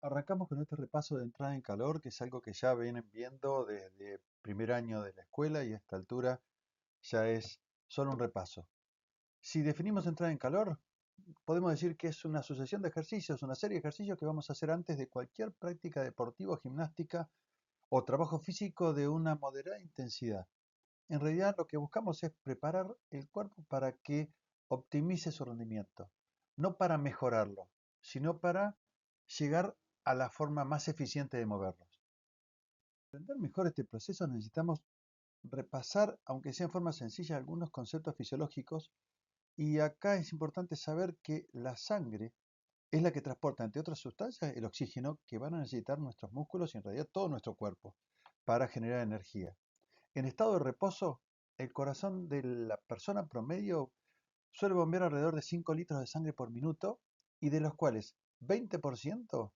Arrancamos con este repaso de entrada en calor, que es algo que ya vienen viendo desde primer año de la escuela y a esta altura ya es solo un repaso. Si definimos entrada en calor, podemos decir que es una sucesión de ejercicios, una serie de ejercicios que vamos a hacer antes de cualquier práctica deportiva, gimnástica o trabajo físico de una moderada intensidad. En realidad lo que buscamos es preparar el cuerpo para que optimice su rendimiento, no para mejorarlo, sino para llegar a la forma más eficiente de moverlos. Para entender mejor este proceso necesitamos repasar, aunque sea en forma sencilla, algunos conceptos fisiológicos y acá es importante saber que la sangre es la que transporta, entre otras sustancias, el oxígeno que van a necesitar nuestros músculos y en realidad todo nuestro cuerpo para generar energía. En estado de reposo, el corazón de la persona promedio suele bombear alrededor de 5 litros de sangre por minuto y de los cuales 20%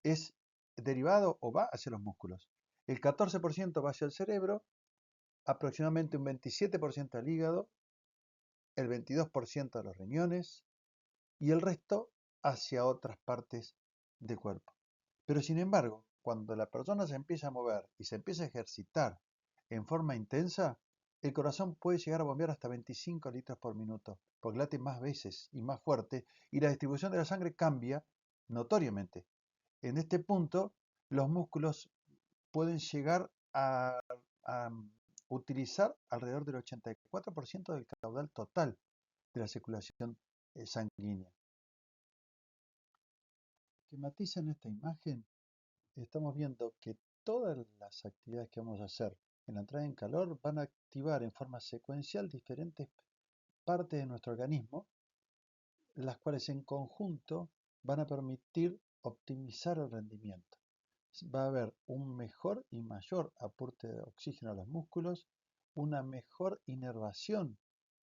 es derivado o va hacia los músculos. El 14% va hacia el cerebro, aproximadamente un 27% al hígado, el 22% a los riñones y el resto hacia otras partes del cuerpo. Pero sin embargo, cuando la persona se empieza a mover y se empieza a ejercitar en forma intensa, el corazón puede llegar a bombear hasta 25 litros por minuto, porque late más veces y más fuerte, y la distribución de la sangre cambia notoriamente. En este punto, los músculos pueden llegar a utilizar alrededor del 84% del caudal total de la circulación sanguínea. Que matiza en esta imagen, estamos viendo que todas las actividades que vamos a hacer en la entrada en calor van a activar en forma secuencial diferentes partes de nuestro organismo, las cuales en conjunto van a permitir optimizar el rendimiento. Va a haber un mejor y mayor aporte de oxígeno a los músculos, una mejor inervación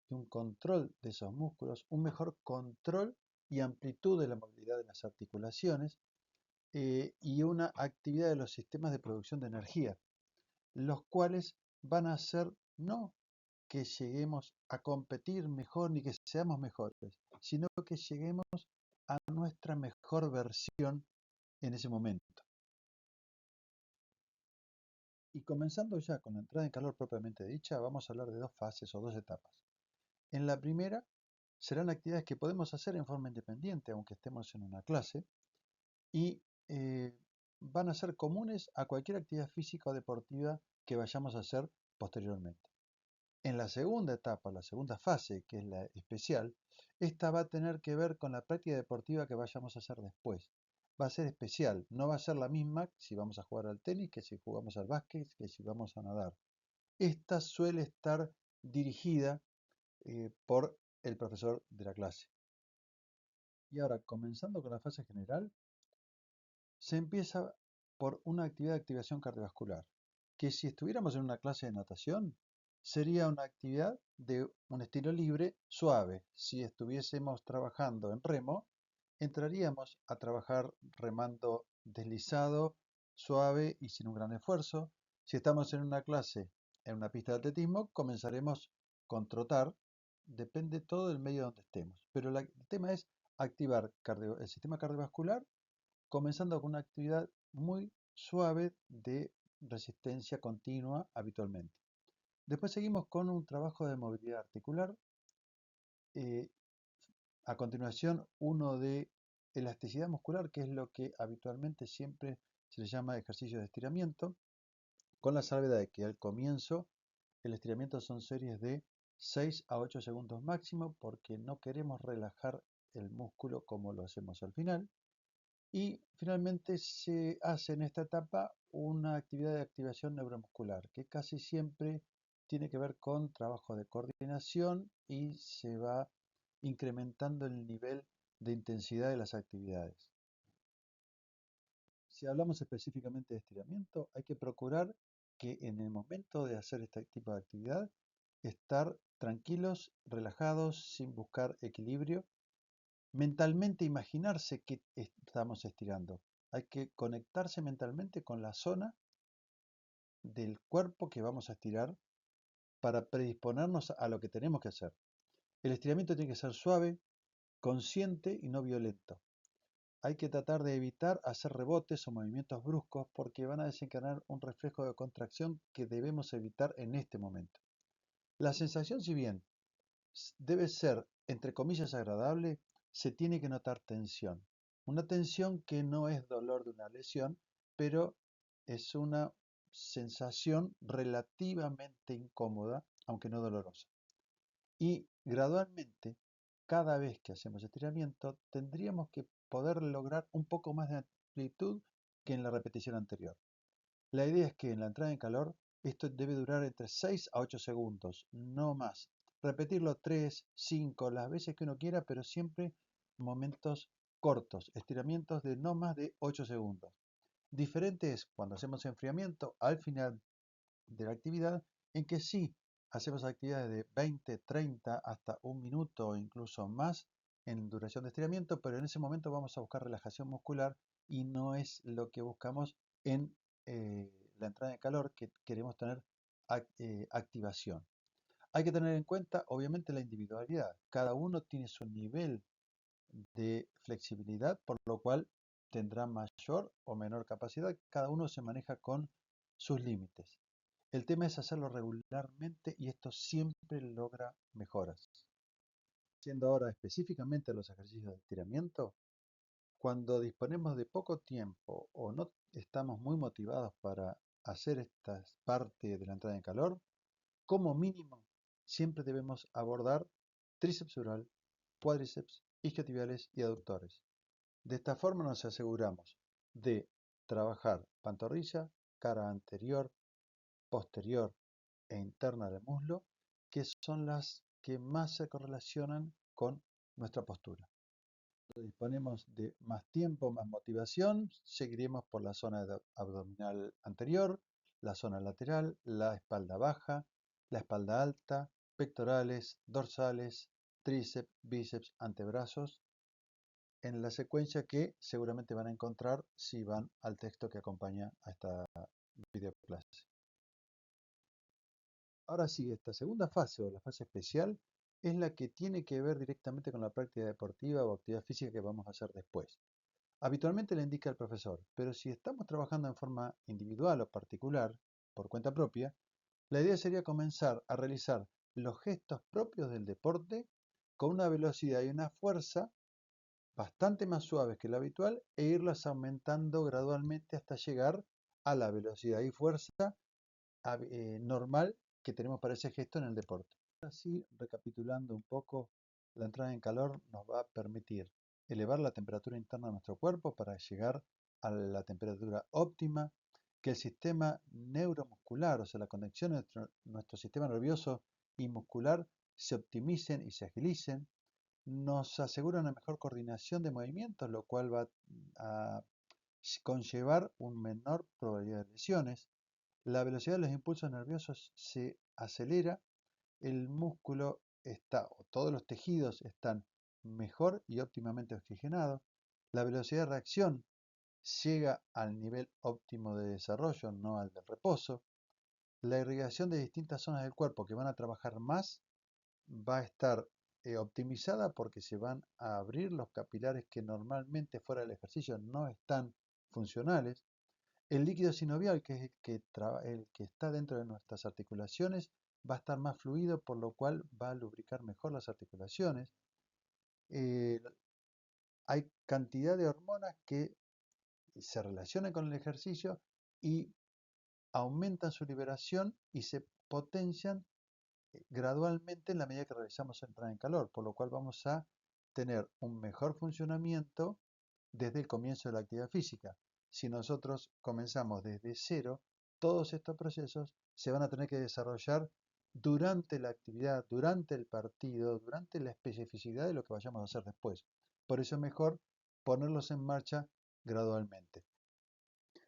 y un control de esos músculos, un mejor control y amplitud de la movilidad de las articulaciones y una actividad de los sistemas de producción de energía, los cuales van a hacer no que lleguemos a competir mejor ni que seamos mejores, sino que lleguemos a nuestra mejor versión en ese momento. Y comenzando ya con la entrada en calor propiamente dicha, vamos a hablar de dos fases o dos etapas. En la primera serán actividades que podemos hacer en forma independiente, aunque estemos en una clase, y van a ser comunes a cualquier actividad física o deportiva que vayamos a hacer posteriormente. En la segunda etapa, la segunda fase, que es la especial, esta va a tener que ver con la práctica deportiva que vayamos a hacer después. Va a ser especial, no va a ser la misma si vamos a jugar al tenis, que si jugamos al básquet, que si vamos a nadar. Esta suele estar dirigida por el profesor de la clase. Y ahora, comenzando con la fase general, se empieza por una actividad de activación cardiovascular, que si estuviéramos en una clase de natación, sería una actividad de un estilo libre, suave. Si estuviésemos trabajando en remo, entraríamos a trabajar remando deslizado, suave y sin un gran esfuerzo. Si estamos en una clase, en una pista de atletismo, comenzaremos con trotar, depende todo del medio donde estemos. Pero el tema es activar el sistema cardiovascular comenzando con una actividad muy suave de resistencia continua habitualmente. Después seguimos con un trabajo de movilidad articular. eh, a continuación, uno de elasticidad muscular, que es lo que habitualmente siempre se le llama ejercicio de estiramiento, con la salvedad de que al comienzo el estiramiento son series de 6 a 8 segundos máximo, porque no queremos relajar el músculo como lo hacemos al final. Y finalmente se hace en esta etapa una actividad de activación neuromuscular, que casi siempre tiene que ver con trabajo de coordinación y se va incrementando el nivel de intensidad de las actividades. Si hablamos específicamente de estiramiento, hay que procurar que en el momento de hacer este tipo de actividad, estar tranquilos, relajados, sin buscar equilibrio mentalmente imaginarse que estamos estirando. Hay que conectarse mentalmente con la zona del cuerpo que vamos a estirar para predisponernos a lo que tenemos que hacer. El estiramiento tiene que ser suave, consciente y no violento. hay que tratar de evitar hacer rebotes o movimientos bruscos porque van a desencadenar un reflejo de contracción que debemos evitar en este momento. La sensación, si bien debe ser, entre comillas, agradable, se tiene que notar tensión. Una tensión que no es dolor de una lesión, pero es una sensación relativamente incómoda, aunque no dolorosa. Y gradualmente, cada vez que hacemos estiramiento, tendríamos que poder lograr un poco más de amplitud que en la repetición anterior. La idea es que en la entrada en calor esto debe durar entre 6 a 8 segundos, no más. Repetirlo 3, 5, las veces que uno quiera, pero siempre momentos cortos, estiramientos de no más de 8 segundos. Diferente es cuando hacemos enfriamiento al final de la actividad, en que sí hacemos actividades de 20, 30 hasta un minuto o incluso más en duración de estiramiento, pero en ese momento vamos a buscar relajación muscular y no es lo que buscamos en la entrada de calor, que queremos tener activación. Hay que tener en cuenta, obviamente, la individualidad. Cada uno tiene su nivel de flexibilidad, por lo cual tendrá mayor o menor capacidad. Cada uno se maneja con sus límites. El tema es hacerlo regularmente y esto siempre logra mejoras. Siendo ahora específicamente los ejercicios de estiramiento, cuando disponemos de poco tiempo o no estamos muy motivados para hacer esta parte de la entrada en calor, como mínimo siempre debemos abordar tríceps oral, cuádriceps, isquiotibiales y aductores. De esta forma nos aseguramos de trabajar pantorrilla, cara anterior, posterior e interna del muslo, que son las que más se correlacionan con nuestra postura. Cuando disponemos de más tiempo, más motivación, seguiremos por la zona abdominal anterior, la zona lateral, la espalda baja, la espalda alta, pectorales, dorsales, tríceps, bíceps, antebrazos, en la secuencia que seguramente van a encontrar si van al texto que acompaña a esta videoclase. Ahora sí, esta segunda fase o la fase especial es la que tiene que ver directamente con la práctica deportiva o actividad física que vamos a hacer después. Habitualmente le indica el profesor, pero si estamos trabajando en forma individual o particular, por cuenta propia, la idea sería comenzar a realizar los gestos propios del deporte con una velocidad y una fuerza bastante más suaves que la habitual e irlas aumentando gradualmente hasta llegar a la velocidad y fuerza normal que tenemos para ese gesto en el deporte. Así, recapitulando un poco, la entrada en calor nos va a permitir elevar la temperatura interna de nuestro cuerpo para llegar a la temperatura óptima, que el sistema neuromuscular, o sea, la conexión entre nuestro sistema nervioso y muscular, se optimicen y se agilicen, nos asegura una mejor coordinación de movimientos, lo cual va a conllevar una menor probabilidad de lesiones. La velocidad de los impulsos nerviosos se acelera, el músculo está, o todos los tejidos están mejor y óptimamente oxigenados, la velocidad de reacción llega al nivel óptimo de desarrollo, no al del reposo, la irrigación de distintas zonas del cuerpo que van a trabajar más va a estar optimizada porque se van a abrir los capilares que normalmente fuera del ejercicio no están funcionales. El líquido sinovial, que es el que está dentro de nuestras articulaciones, va a estar más fluido, por lo cual va a lubricar mejor las articulaciones. Eh, Hay cantidad de hormonas que se relacionan con el ejercicio y aumentan su liberación y se potencian gradualmente en la medida que realizamos entrada en calor, por lo cual vamos a tener un mejor funcionamiento desde el comienzo de la actividad física. Si nosotros comenzamos desde cero, todos estos procesos se van a tener que desarrollar durante la actividad, durante el partido, durante la especificidad de lo que vayamos a hacer después. Por eso es mejor ponerlos en marcha gradualmente.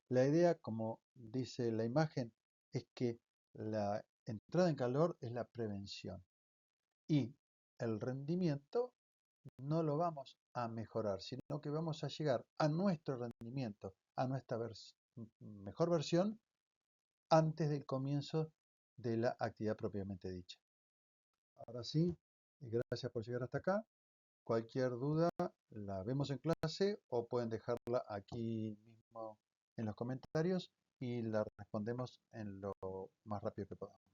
La idea, como dice la imagen, es que la entrada en calor es la prevención y el rendimiento no lo vamos a mejorar, sino que vamos a llegar a nuestro rendimiento, a nuestra mejor versión antes del comienzo de la actividad propiamente dicha. Ahora sí, gracias por llegar hasta acá. Cualquier duda la vemos en clase o pueden dejarla aquí mismo en los comentarios y la respondemos en lo más rápido que podamos.